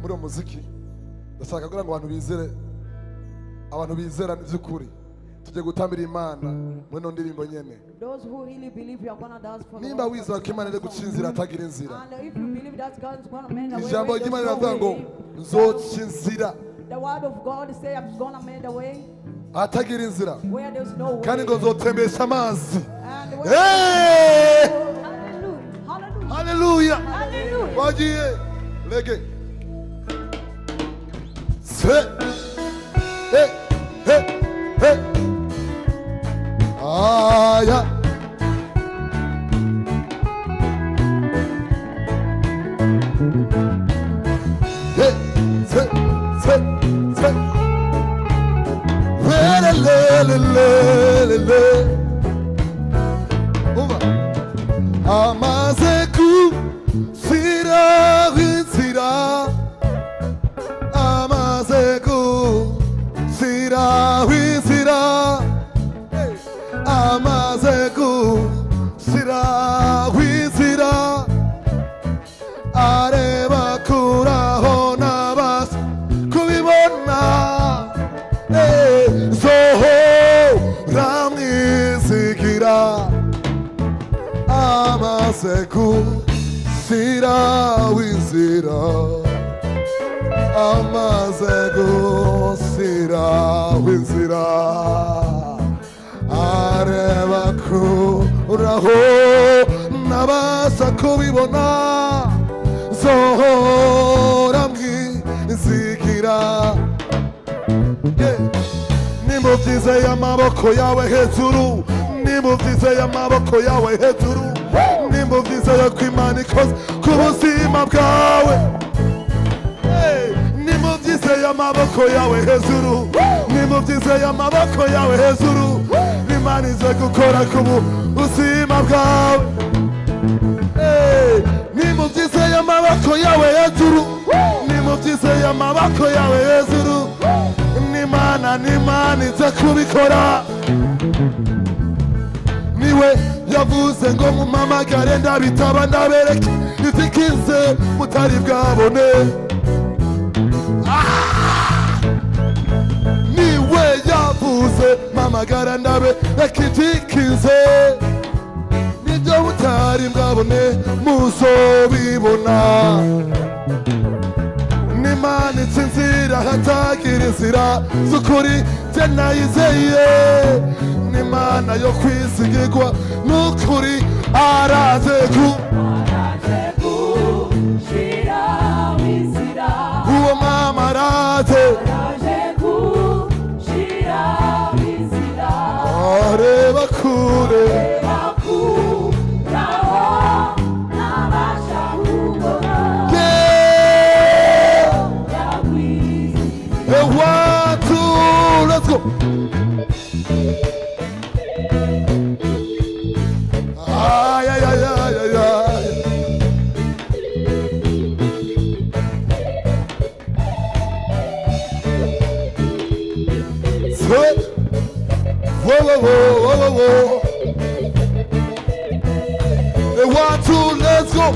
muri umuziki ndashaka kugira ngo abantu bizera n'izukuri tujye gutambira Imana muri no ndirimbo nyene. Those who really believe you are going to dance for the nimba wizera ko Imana iri gucinzira atagira inzira. And if you believe that God is going to make the way, ijambo ry'Imana riravuga ngo nzocinzira. The word of God say I'm going to make the way atagira inzira where there's no way. kandi ngo nzotembesha amazi. Hallelujah. Hallelujah. Wagiye lege se hey hey hey aya hey se le over amaze kusira inzira amaze kusira inzira amaze kusira inzira areba kuraho nabasa kubibona zohora mwizigira amaze kusira inzira amaze kusira inzira areba kuraho nabasa kubibona zohora mwizigira nimuvyize y'amaboko yawe hejuru nimuvyize y'amaboko yawe hejuru nimuvyize yo kw'Imana ikoze ku buzima bwawe nimuvyize y'amaboko yawe hejuru nimuvyize y'amaboko yawe hejuru Imana ize gukora ku buzima bwawe nimuvyize y'amaboko yawe hejuru nimuvyize y'amaboko yawe hejuru n'Imana ize kubikora niwe yavuze ngo mumamagare ndabitaba ndabereke itikize mutari bwabone niwe yavuze mamagara ndabereke itikize nibyo mutari bwabone muzobibona n'Imana itsinzira hatagira inzira z'ukuri je nayizeye n'Imana yo kwizigirwa n'ukuri araze gushira inzira uwo mama araze gushira inzira areba kure let's go. Ay, ay, ay, ay, ay, ay. Sweat. Whoa, whoa, whoa, whoa, whoa. And 1, 2, let's go.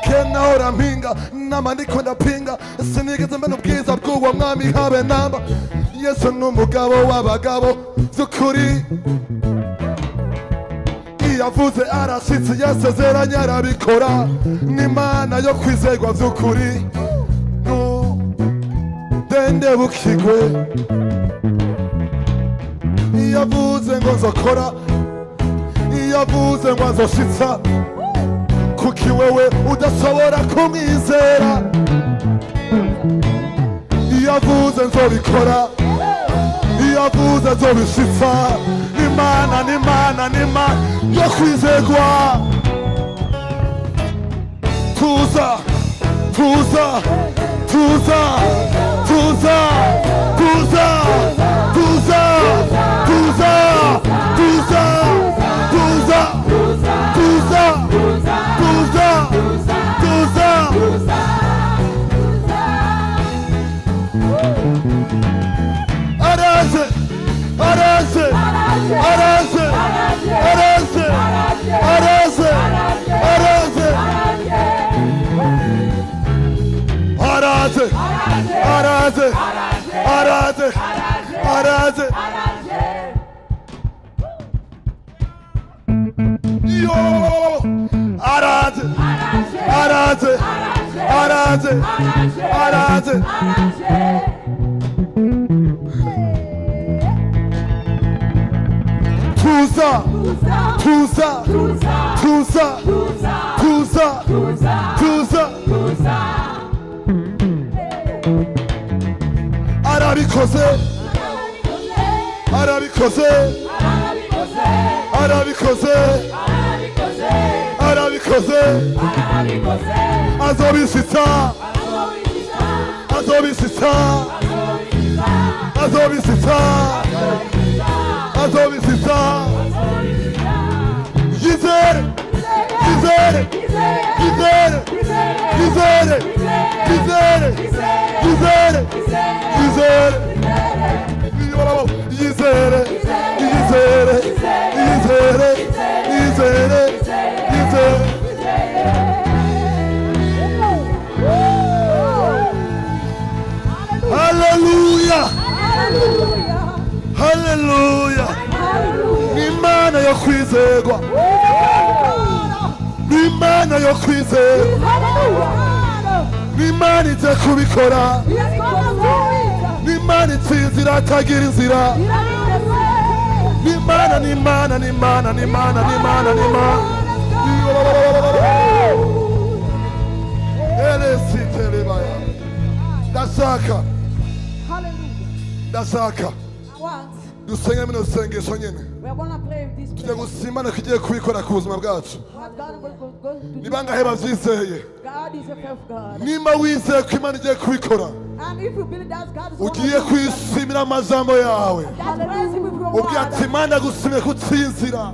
Kenahora mpinga nama ndiko ndapinga sinigeze mbona ubwiza bw'uwo mwami habe namba Yesu n'umugabo w'abagabo z'ukuri iyavuze arashitse yasezeranye arabikora n'Imana yo kwizerwa z'ukuri dende bukigwe iyavuze ngo nzokora iyavuze ngo nzoshitsa kuki wewe udashobora kumwizera iyavuze nzobikora iyavuze nzobishitsa n'Imana yo kwizerwa tuza tuza tuza tuza tuza tuza tuza tuza araze yo araze araze araze araze tuza tuza tuza tuza tuza arabikoze arabikoze arabikoze arabikoze azobisita azobisita azobisita azobisita yizere yizere yizere yizere yizere yizere yizere yizere yizere yizere yizere yizere hallelujah hallelujah Imana yo kwizerwa Imana yo kwizerwa Imana ije kubikora Imana itsinze iratagira inzira Imana n'Imana n'Imana n'Imana n'Imana n'Imana elesitelebaya ndashaka ndashaka dusenge mino sengesho nyene tujya gusimbana kigiye kubikora ku buzima bwacu ni bangahe bavyizeye nimba wizeye ko Imana igiye kubikora ugiye kwisimira amajambo yawe ubwiye ati Imana gusimye kutsinzira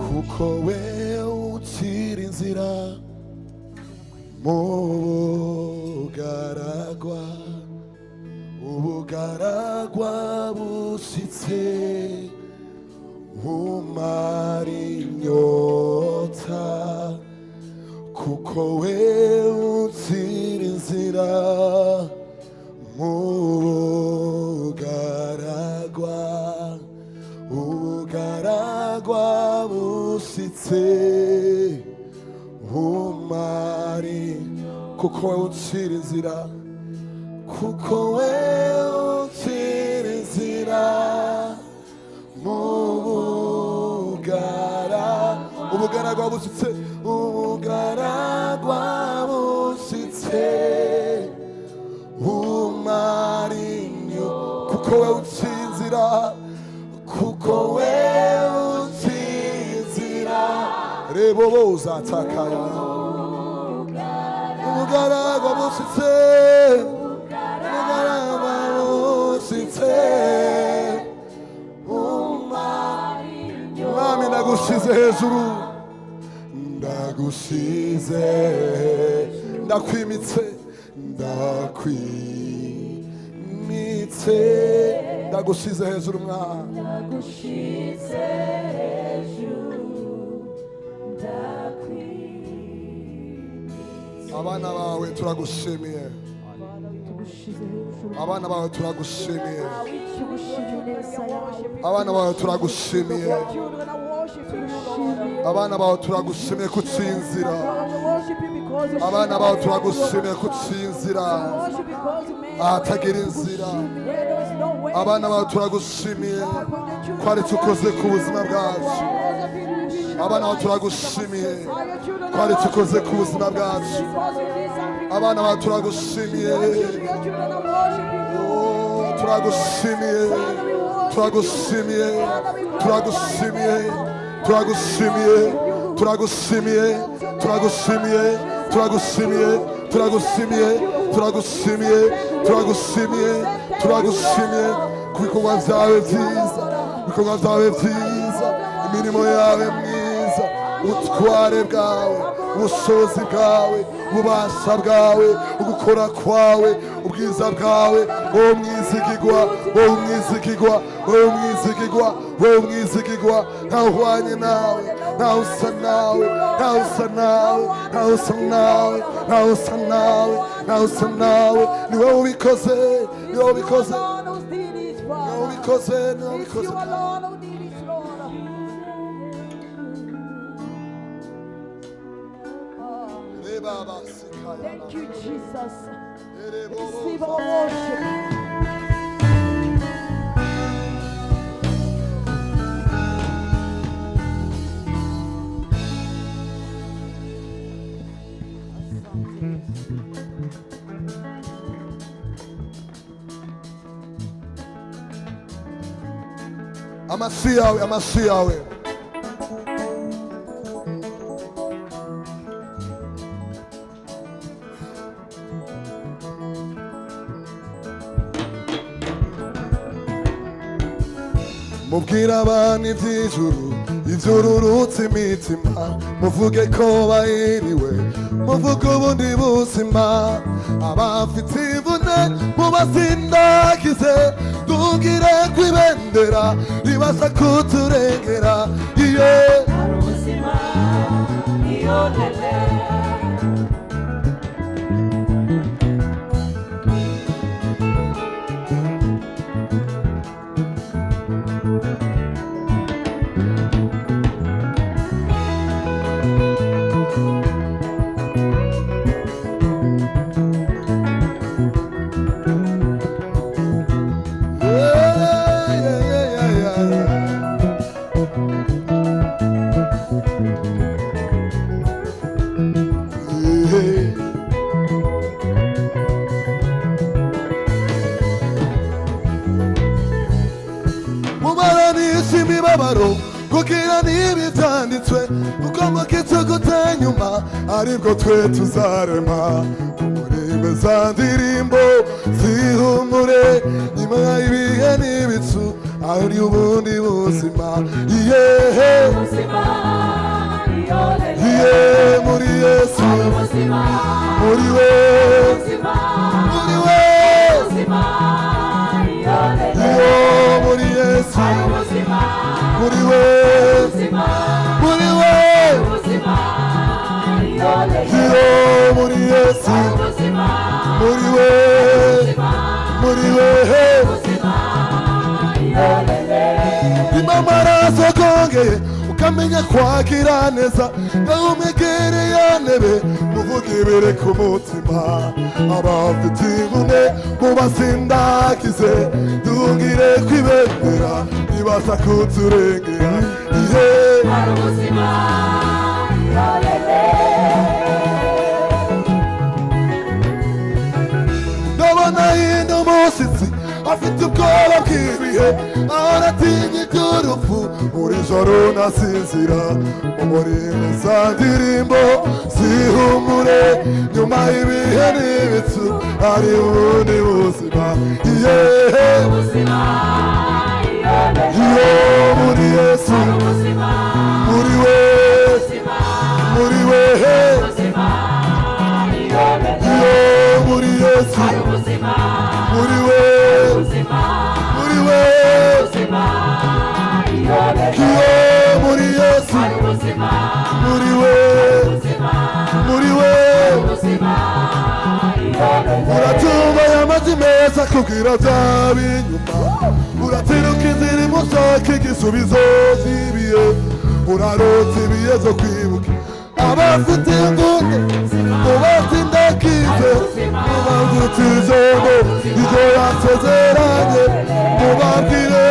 kuko we utira inzira mu bugaragwa ubugaragwa bushitse umara inyota kuko we utira inzira mu bugaragwa ubugaragwa bushitse umari kuko we utira inzira kuko we utira inzira mu ubugaragwa bushitse ubugaragwa bushitse umarinyo kuko we utsinzira kuko we utsinzira rebo bozatakaya ubugaragwa bushitse ubugaragwa bushitse Mwami ndagushize hejuru ndagushize ndakwimitse ndagushize hejuru Mwami ndagushize hejuru ndakwimitse abana bawe turagushimiye abana bawe turagushimiye abana bawe turagushimiye abana bawe turagushimiye kutsinzira abana bawe turagushimiye kutsinzira ahatagira inzira abana bawe turagushimiye ko ari tukoze ku buzima bwacu abana bawe turagushimiye ko ari tukoze ku buzima bwacu abana bawe turagushimiye turagushimiye turagushimiye turagushimiye turagushimiye turagushimiye turagushimiye turagushimiye turagushimiye turagushimiye turagushimiye turagushimiye ku bikorwa byawe byiza ibikorwa byawe byiza imirimo yawe myiza ubutware bwawe ubushobozi bwawe, ububasha bwawe, ugukora kwawe, ubwiza bwawe. Wowe umwizigirwa, wowe umwizigirwa, wowe umwizigirwa, wowe umwizigirwa. Ntawe uhwanye nawe, ntawe usa nawe, ntawe usa nawe, ntawe usa nawe, ntawe usa nawe, ntawe usa nawe. Ni wowe ubikoze, ni wowe ubikoze, ni wowe ubikoze, ni wowe ubikoze. Thank you, Jesus. Receive our worship. Amasi yawe, amasi yawe. Mubwira abantu iby'ijuru, iby'ururutse imitima, muvuge ko bahiriwe, muvuge ubundi buzima. Abafite imvune mubasindagize, tugire kwibendera ribasha kuturengera. Iyo ubuzima iyo lele. kugira n'ibyanditswe kuko mu gituguta nyuma aribwo twe tuzarema umurime za ndirimbo zihumure nyuma y'ibihe n'ibicu ari ubundi buzima. Iye muri Yesu, muri we, muri we. Iyo muri Yesu, muri we, muri we. Iyo muri Yesu, muri we, muri we. Imamaraso kongeye ukamenya kwakira neza, ngahumekere ntebe muvuge ibiri ku mutima. Abafite imvune mubasindagize, tugire kwibendera ribasha kuturengera. Hari ubuzima ndabona hino umushyitsi afite ubwoba bw'ibihe, aratinya iby'urupfu, buri joro nasinzira. Umurime za ndirimbo zihumure nyuma y'ibihe n'ibicu ari ubundi buzima. Iyo muri Yesu, muri we, muri we. Iyo muri Yesu, muri we, muri we. Iyo muri Yesu, muri we, muri we. Uratumva y'amazi meza kubwira byaba inyuma, uratiruka inzira imushaka igisubizo cy'ibihe, urarota ibihe zo kwibuka. Abafite imvune mubasindagize, mubavutse ijambo iryo yasezeranye, mubabwire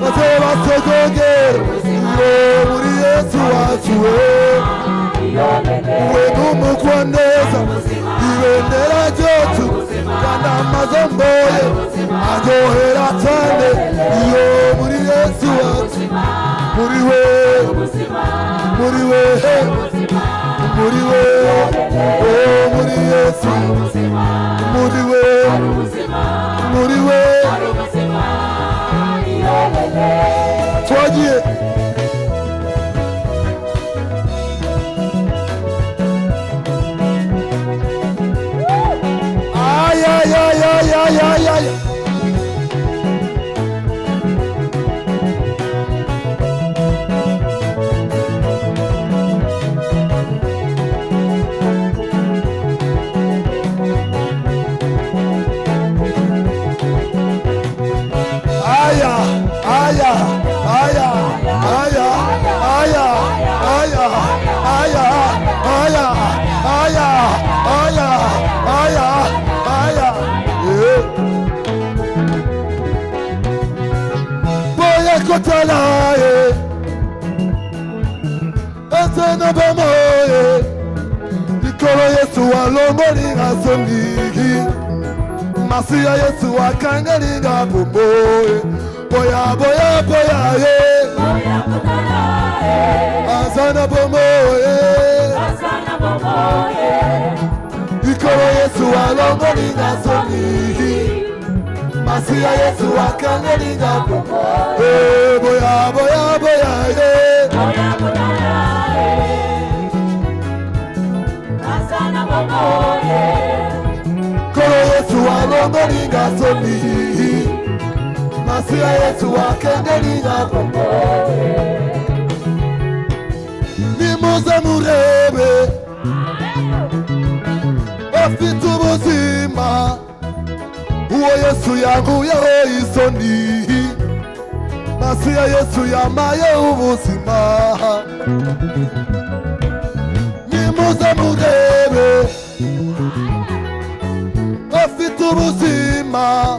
maze basogongere. Iyo muri Yesu wacu we n'umugwa neza, ibendera ryacu kandi amaze mboye aryohera cyane. Iyo muri Yesu wacu, muri we, muri we, muri we. Oh muri Yesu, muri we, muri we. Azana bamoye ikolo Yesu walongolinga sonigi Masiya Yesu wakangalinga bumoye Boya boya boya ye Azana bamoye ikolo Yesu walongolinga sonigi Masiya Yesu wakangalinga bumoye Boya boya boya ye Kolo Yesu walongolinga sonigi Masiya Yesu wakangalinga bumoye Nimuze murebe Afite ubuzima Uwo Yesu yankuyeho isoni Masiya Yesu yamaye ubuzima Nimuze murebe Afite ubuzima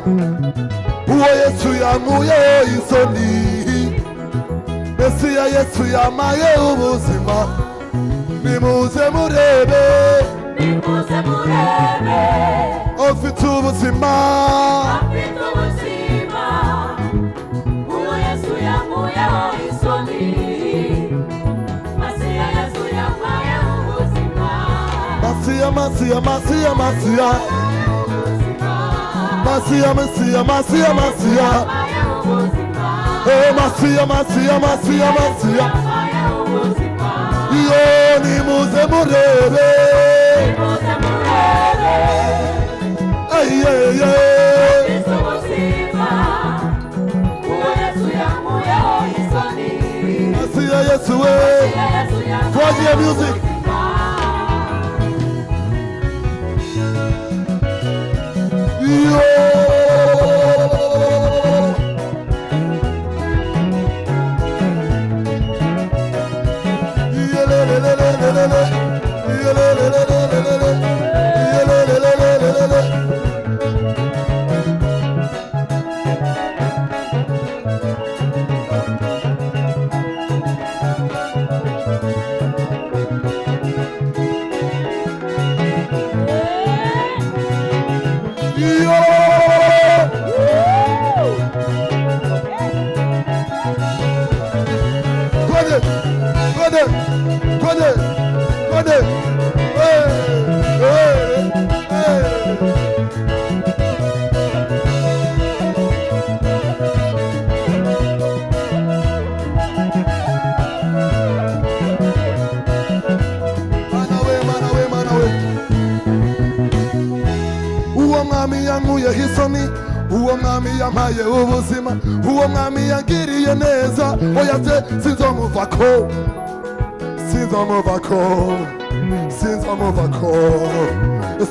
Uwo Yesu yankuyeho isoni Masiya Yesu yamaye ubuzima Nimuze murebe Afite ubuzima Uwo Yesu yankuyeho isoni Masiya Yesu yamaye ubuzima Masiya Masiya Masiya Masiya Masiya Masiya Masiya Masiya Masiya Masiya Masiya Masiya Yo nimuze murebe Masiya Yesu we Watch your music Yo Uwo mwami yamaye ubuzima Uwo mwami yangiriye neza Oya se sinzomuvako Sinzomuvako Sinzomuvako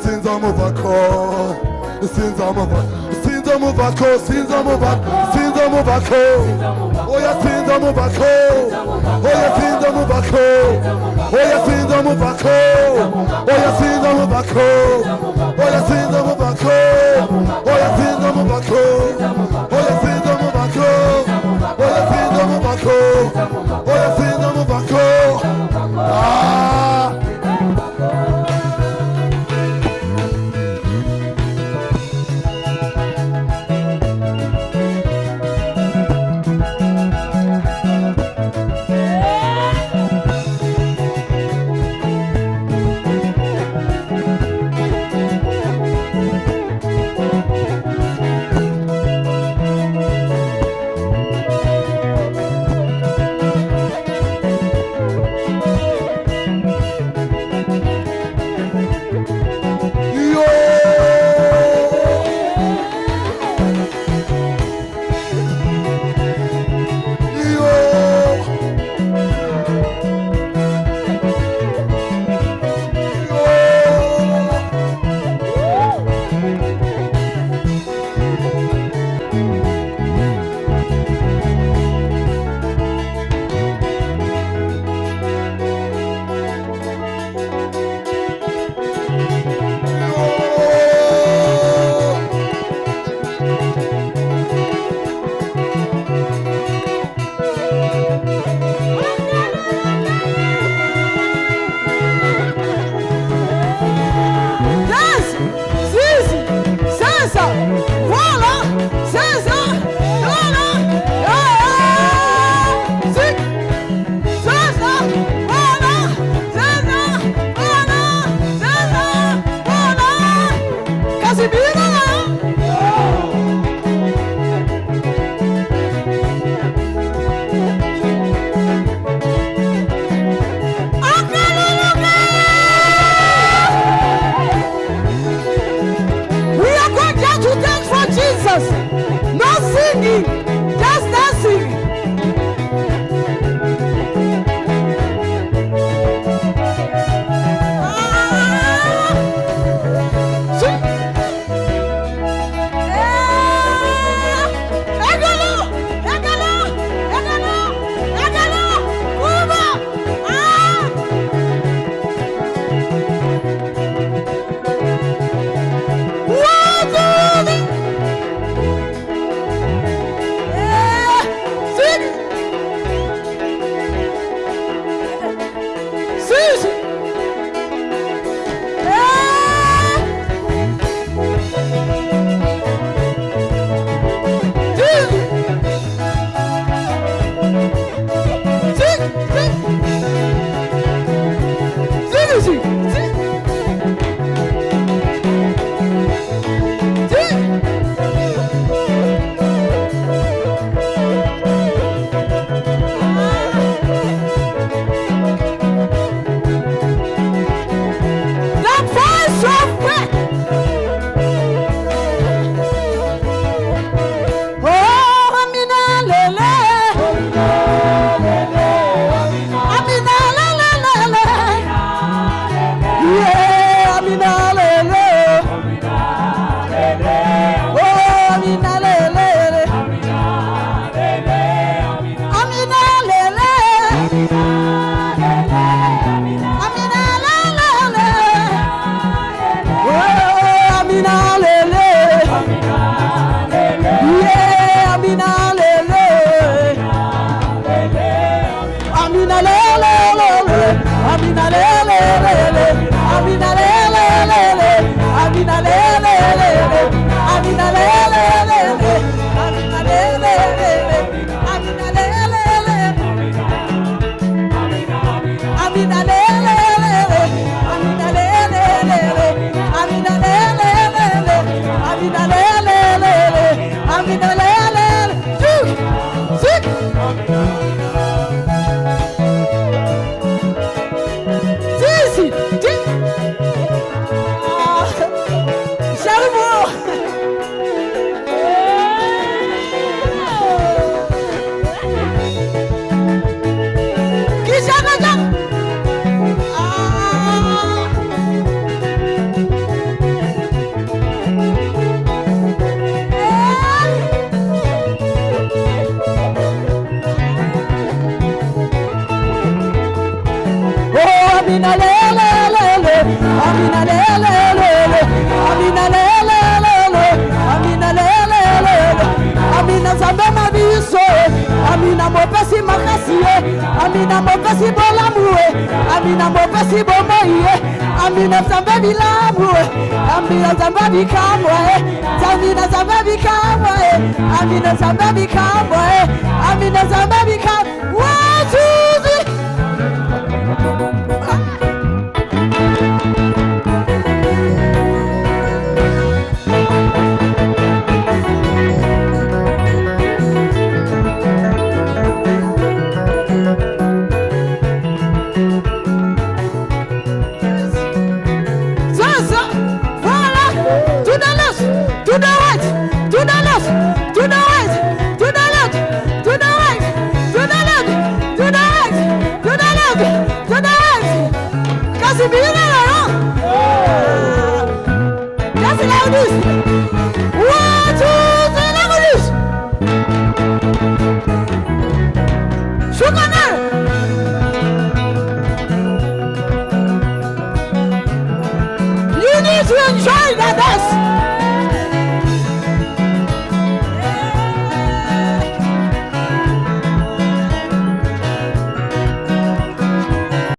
Sinzomuvako Sinzomuvako Sinzomuvako Sinzomuvako Oya sinzomuvako Oya sinzomuvako Oya sinzomuvako Oya sinzomuvako Oya sinzomuvako Oya sinzomuvako Oya sinzomuvako Oya sinzomuvako Oya sinzomuvako Ah dancing, just dancing. Amina mopesi makasie, Amina mopesi bolamue, Amina mopesi bomoie, Amina zamba bilamue, Amina zamba bikamwe, Amina zamba bikamwe, Amina zamba bikamwe, Amina zamba bikamwe. You need to enjoy that dance.